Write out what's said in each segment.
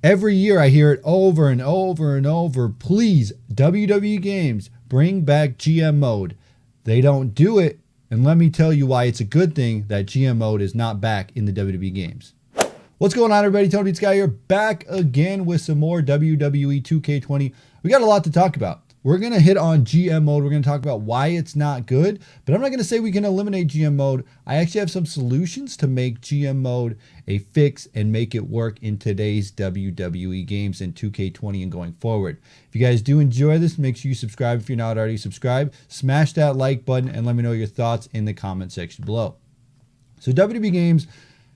Every year I hear it over and over and over. Please, WWE Games, bring back GM mode. They don't do it. And let me tell you why it's a good thing that GM mode is not back in the WWE Games. What's going on, everybody? TonyPizzaGuy here, back again with some more WWE 2K20. We got a lot to talk about. We're going to hit on GM mode. We're going to talk about why it's not good, but I'm not going to say we can eliminate GM mode. I actually have some solutions to make GM mode a fix and make it work in today's WWE games in 2K20 and going forward. If you guys do enjoy this, make sure you subscribe if you're not already subscribed. Smash that like button and let me know your thoughts in the comment section below. So WWE Games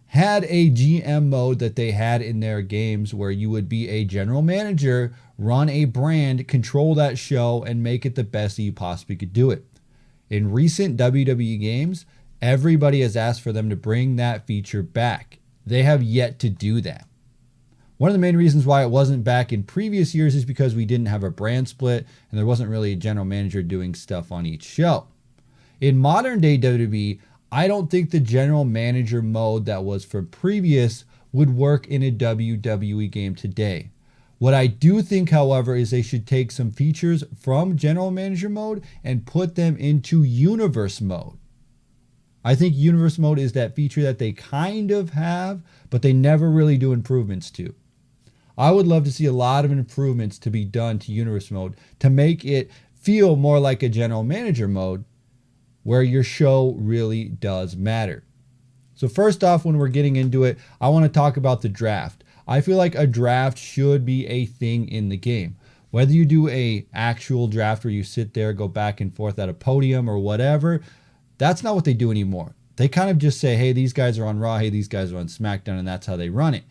had a GM mode that they had in their games where you would be a general manager, run a brand, control that show, and make it the best that you possibly could do it. In recent WWE games, everybody has asked for them to bring that feature back. They have yet to do that. One of the main reasons why it wasn't back in previous years is because we didn't have a brand split and there wasn't really a general manager doing stuff on each show. In modern day WWE, I don't think the general manager mode that was for previous would work in a WWE game today. What I do think, however, is they should take some features from general manager mode and put them into universe mode. I think universe mode is that feature that they kind of have, but they never really do improvements to. I would love to see a lot of improvements to be done to universe mode to make it feel more like a general manager mode, where your show really does matter. So first off, when we're getting into it, I want to talk about the draft. I feel like a draft should be a thing in the game. Whether you do a actual draft where you sit there, go back and forth at a podium or whatever, that's not what they do anymore. They kind of just say, hey, these guys are on Raw, hey, these guys are on SmackDown, and that's how they run it.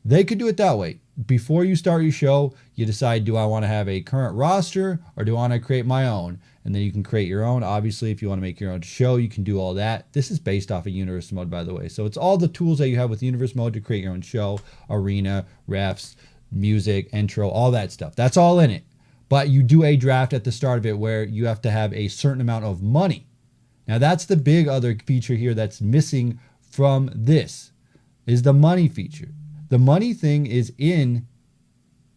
They could do it that way. Before you start your show, you decide, do I want to have a current roster or do I want to create my own? And then you can create your own. Obviously, if you want to make your own show, you can do all that. This is based off of universe mode, by the way. So it's all the tools that you have with universe mode to create your own show, arena, refs, music, intro, all that stuff. That's all in it. But you do a draft at the start of it where you have to have a certain amount of money. Now, that's the big other feature here that's missing from this, is the money feature. The money thing is in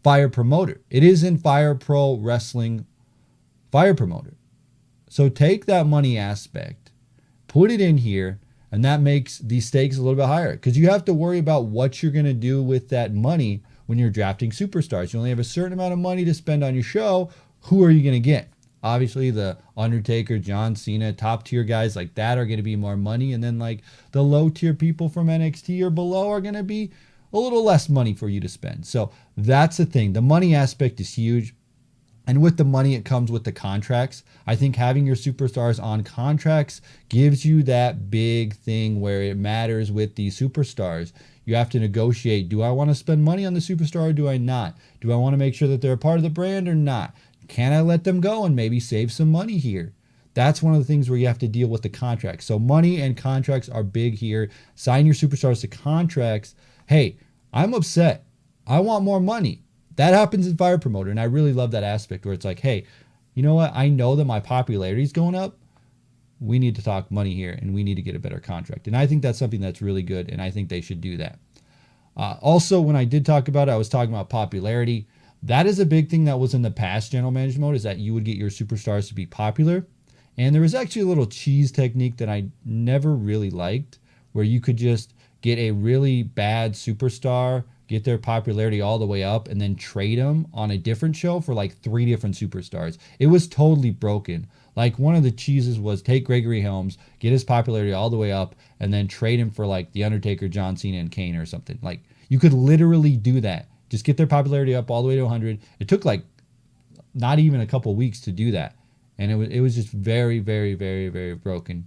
Fire Promoter. It is in Fire Pro Wrestling Fire Promoter. So take that money aspect, put it in here, and that makes the stakes a little bit higher because you have to worry about what you're going to do with that money when you're drafting superstars. You only have a certain amount of money to spend on your show. Who are you going to get? Obviously, the Undertaker, John Cena, top tier guys like that are going to be more money. And then like the low tier people from NXT or below are going to be a little less money for you to spend. So that's the thing. The money aspect is huge. And with the money, it comes with the contracts. I think having your superstars on contracts gives you that big thing where it matters with these superstars. You have to negotiate. Do I want to spend money on the superstar or do I not? Do I want to make sure that they're a part of the brand or not? Can I let them go and maybe save some money here? That's one of the things where you have to deal with the contracts. So money and contracts are big here. Sign your superstars to contracts. Hey, I'm upset. I want more money. That happens in Fire Promoter, and I really love that aspect where it's like, hey, you know what? I know that my popularity is going up. We need to talk money here, and we need to get a better contract. And I think that's something that's really good, and I think they should do that. Also, when I did talk about it, I was talking about popularity. That is a big thing that was in the past general manager mode, is that you would get your superstars to be popular. And there was actually a little cheese technique that I never really liked, where you could just get a really bad superstar, get their popularity all the way up, and then trade them on a different show for like 3 different superstars. It was totally broken. Like one of the cheeses was take Gregory Helms, get his popularity all the way up, and then trade him for like The Undertaker, John Cena, and Kane or something. Like you could literally do that. Just get their popularity up all the way to 100. It took like not even a couple weeks to do that. And it was just very, very, very, very broken.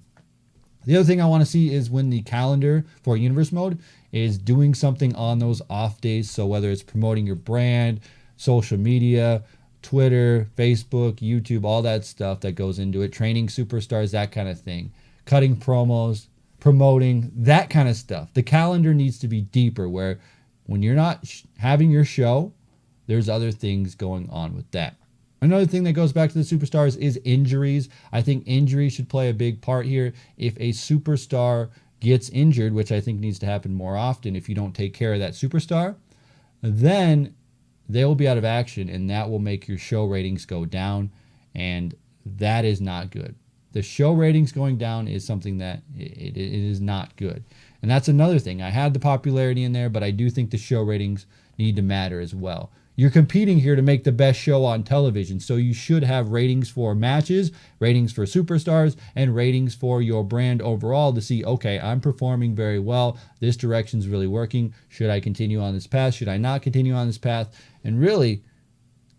The other thing I want to see is when the calendar for universe mode is doing something on those off days. So whether it's promoting your brand, social media, Twitter, Facebook, YouTube, all that stuff that goes into it, training superstars, that kind of thing, cutting promos, promoting, that kind of stuff. The calendar needs to be deeper where when you're not having your show, there's other things going on with that. Another thing that goes back to the superstars is injuries. I think injuries should play a big part here. If a superstar gets injured, which I think needs to happen more often if you don't take care of that superstar, then they will be out of action, and that will make your show ratings go down, and that is not good. The show ratings going down is something that it is not good. And that's another thing. I had the popularity in there, but I do think the show ratings need to matter as well. You're competing here to make the best show on television, so you should have ratings for matches, ratings for superstars, and ratings for your brand overall to see, okay, I'm performing very well. This direction's really working. Should I continue on this path? Should I not continue on this path? And really,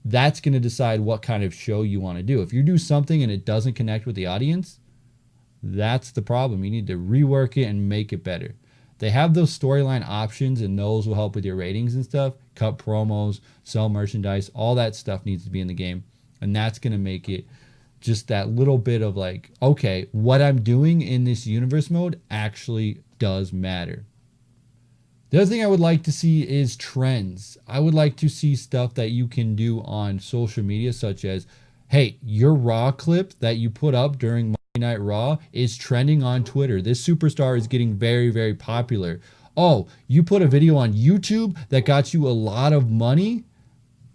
that's going to decide what kind of show you want to do. If you do something and it doesn't connect with the audience, that's the problem. You need to rework it and make it better. They have those storyline options, and those will help with your ratings and stuff. Cut promos, sell merchandise, all that stuff needs to be in the game. And that's going to make it just that little bit of like, okay, what I'm doing in this universe mode actually does matter. The other thing I would like to see is trends. I would like to see stuff that you can do on social media, such as, hey, your Raw clip that you put up during Monday Night Raw is trending on Twitter. This superstar is getting very, very popular. Oh, you put a video on YouTube that got you a lot of money?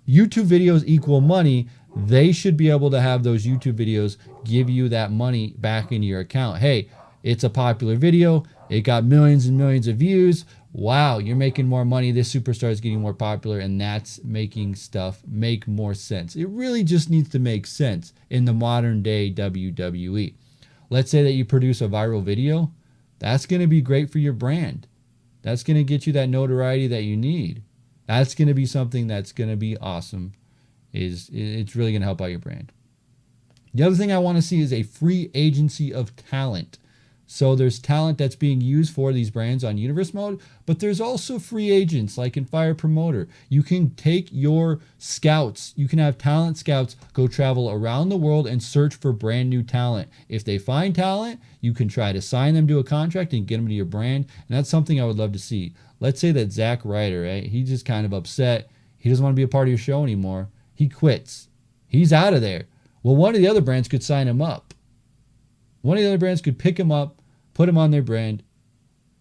YouTube videos equal money. They should be able to have those YouTube videos give you that money back into your account. Hey, it's a popular video. It got millions and millions of views. Wow, you're making more money. This superstar is getting more popular, and that's making stuff make more sense. It really just needs to make sense in the modern day WWE. Let's say that you produce a viral video. That's going to be great for your brand. That's going to get you that notoriety that you need. That's going to be something that's going to be awesome. It's really going to help out your brand. The other thing I want to see is a free agency of talent. So there's talent that's being used for these brands on Universe Mode, but there's also free agents like in Fire Promoter. You can take your scouts, you can have talent scouts go travel around the world and search for brand new talent. If they find talent, you can try to sign them to a contract and get them to your brand, and that's something I would love to see. Let's say that Zack Ryder, right? He's just kind of upset. He doesn't want to be a part of your show anymore. He quits. He's out of there. Well, one of the other brands could sign him up. One of the other brands could pick him up, put him on their brand,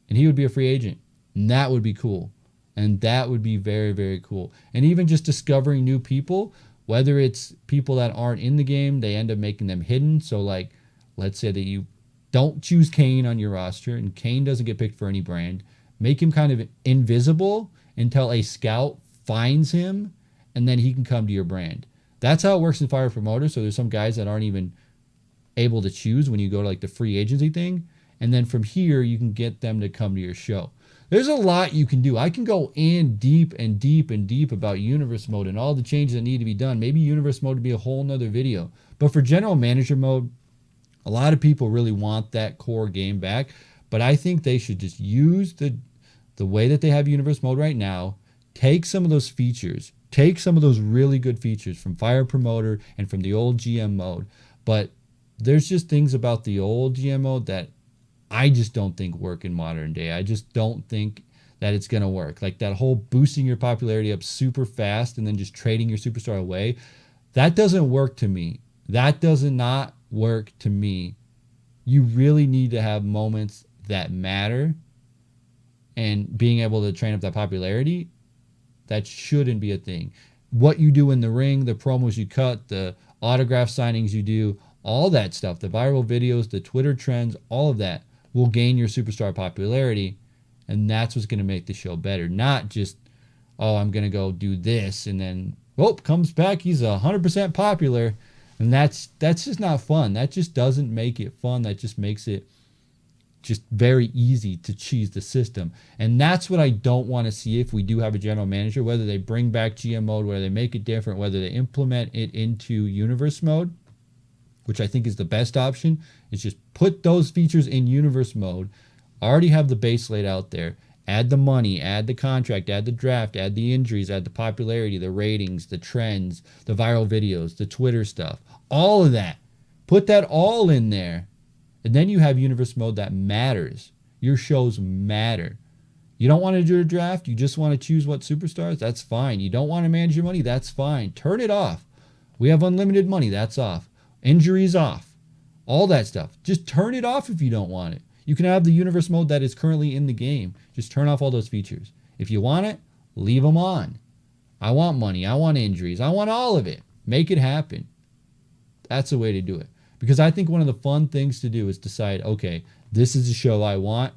and he would be a free agent. And that would be cool. And that would be very, very cool. And even just discovering new people, whether it's people that aren't in the game, they end up making them hidden. So like, let's say that you don't choose Kane on your roster and Kane doesn't get picked for any brand. Make him kind of invisible until a scout finds him, and then he can come to your brand. That's how it works in Fire Promoter. So there's some guys that aren't even able to choose when you go to like the free agency thing. And then from here, you can get them to come to your show. There's a lot you can do. I can go in deep and deep and deep about Universe Mode and all the changes that need to be done. Maybe Universe Mode would be a whole nother video. But for General Manager Mode, a lot of people really want that core game back. But I think they should just use the way that they have Universe Mode right now, take some of those features, take some of those really good features from Fire Promoter and from the old GM mode. But there's just things about the old GM mode that I just don't think work in modern day. I just don't think that it's going to work. Like that whole boosting your popularity up super fast and then just trading your superstar away, that doesn't work to me. That does not work to me. You really need to have moments that matter, and being able to train up that popularity, that shouldn't be a thing. What you do in the ring, the promos you cut, the autograph signings you do, all that stuff, the viral videos, the Twitter trends, all of that will gain your superstar popularity, and that's what's going to make the show better. Not just, oh, I'm going to go do this, and then, oh, comes back, he's 100% popular, and that's just not fun. That just doesn't make it fun. That just makes it just very easy to cheese the system. And that's what I don't want to see if we do have a general manager, whether they bring back GM mode, whether they make it different, whether they implement it into Universe mode, which I think is the best option, is just put those features in Universe mode, already have the base laid out there, add the money, add the contract, add the draft, add the injuries, add the popularity, the ratings, the trends, the viral videos, the Twitter stuff, all of that. Put that all in there. And then you have Universe mode that matters. Your shows matter. You don't want to do a draft, you just want to choose what superstars, that's fine. You don't want to manage your money, that's fine. Turn it off. We have unlimited money, that's off. Injuries off. All that stuff. Just turn it off if you don't want it. You can have the Universe mode that is currently in the game. Just turn off all those features. If you want it, leave them on. I want money. I want injuries. I want all of it. Make it happen. That's the way to do it. Because I think one of the fun things to do is decide, okay, this is the show I want.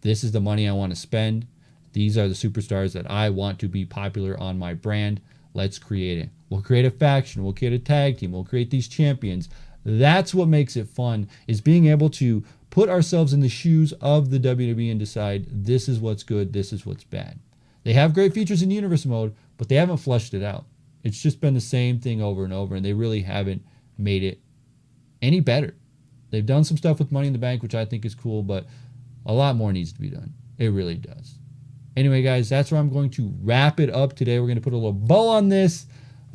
This is the money I want to spend. These are the superstars that I want to be popular on my brand. Let's create it. We'll create a faction. We'll create a tag team. We'll create these champions. That's what makes it fun, is being able to put ourselves in the shoes of the WWE and decide this is what's good, this is what's bad. They have great features in Universe mode, but they haven't fleshed it out. It's just been the same thing over and over, and they really haven't made it any better. They've done some stuff with Money in the Bank, which I think is cool, but a lot more needs to be done. It really does. Anyway, guys, that's where I'm going to wrap it up today. We're going to put a little bow on this,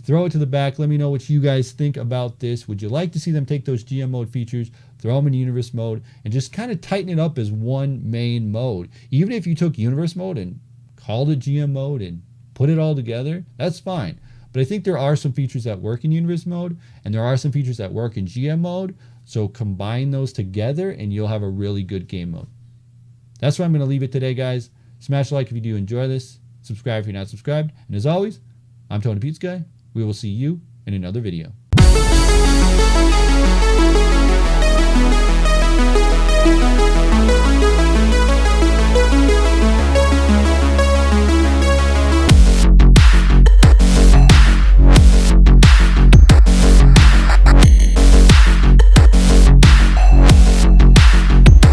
throw it to the back. Let me know what you guys think about this. Would you like to see them take those GM mode features, throw them in Universe mode, and just kind of tighten it up as one main mode? Even if you took Universe mode and called it GM mode and put it all together, that's fine. But I think there are some features that work in Universe mode, and there are some features that work in GM mode. So combine those together, and you'll have a really good game mode. That's where I'm going to leave it today, guys. Smash a like if you do enjoy this. Subscribe if you're not subscribed. And as always, I'm TonyPizzaGuy. We will see you in another video.